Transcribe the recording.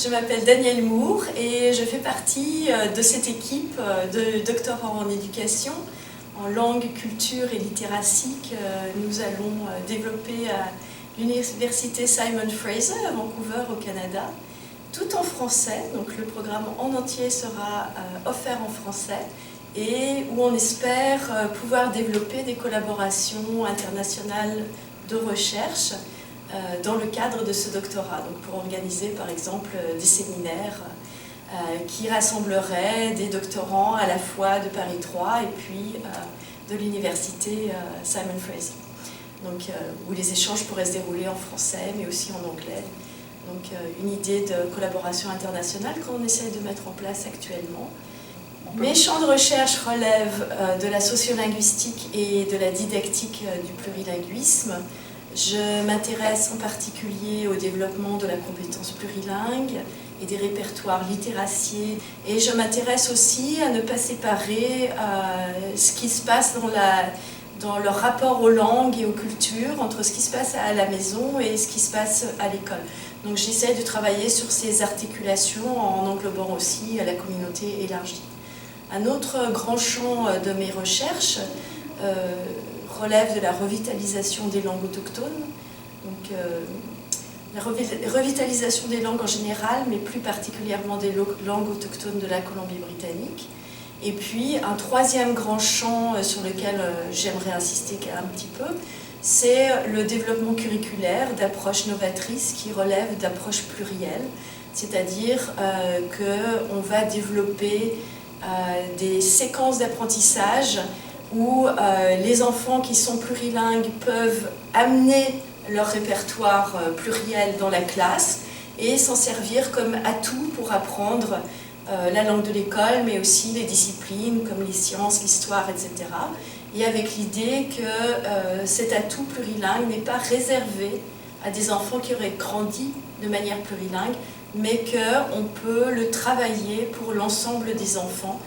Je m'appelle Danielle Moore et je fais partie de cette équipe de doctorants en éducation, en langue, culture et littératie que nous allons développer à l'université Simon Fraser à Vancouver au Canada, tout en français. Donc le programme en entier sera offert en français et où on espère pouvoir développer des collaborations internationales de recherche dans le cadre de ce doctorat, donc pour organiser par exemple des séminaires qui rassembleraient des doctorants à la fois de Paris 3 et puis de l'université Simon Fraser, donc, où les échanges pourraient se dérouler en français mais aussi en anglais. Donc une idée de collaboration internationale qu'on essaie de mettre en place actuellement. Mes champs de recherche relèvent de la sociolinguistique et de la didactique du plurilinguisme. Je m'intéresse en particulier au développement de la compétence plurilingue et des répertoires littéraciers. Et je m'intéresse aussi à ne pas séparer ce qui se passe dans leur rapport aux langues et aux cultures, entre ce qui se passe à la maison et ce qui se passe à l'école. Donc j'essaie de travailler sur ces articulations en englobant aussi la communauté élargie. Un autre grand champ de mes recherches relève de la revitalisation des langues autochtones, donc la revitalisation des langues en général, mais plus particulièrement des langues autochtones de la Colombie-Britannique. Et puis un troisième grand champ sur lequel j'aimerais insister un petit peu, c'est le développement curriculaire d'approches novatrices qui relèvent d'approches plurielles, c'est-à-dire qu'on va développer des séquences d'apprentissage où les enfants qui sont plurilingues peuvent amener leur répertoire pluriel dans la classe et s'en servir comme atout pour apprendre la langue de l'école, mais aussi les disciplines comme les sciences, l'histoire, etc. Et avec l'idée que cet atout plurilingue n'est pas réservé à des enfants qui auraient grandi de manière plurilingue, mais qu'on peut le travailler pour l'ensemble des enfants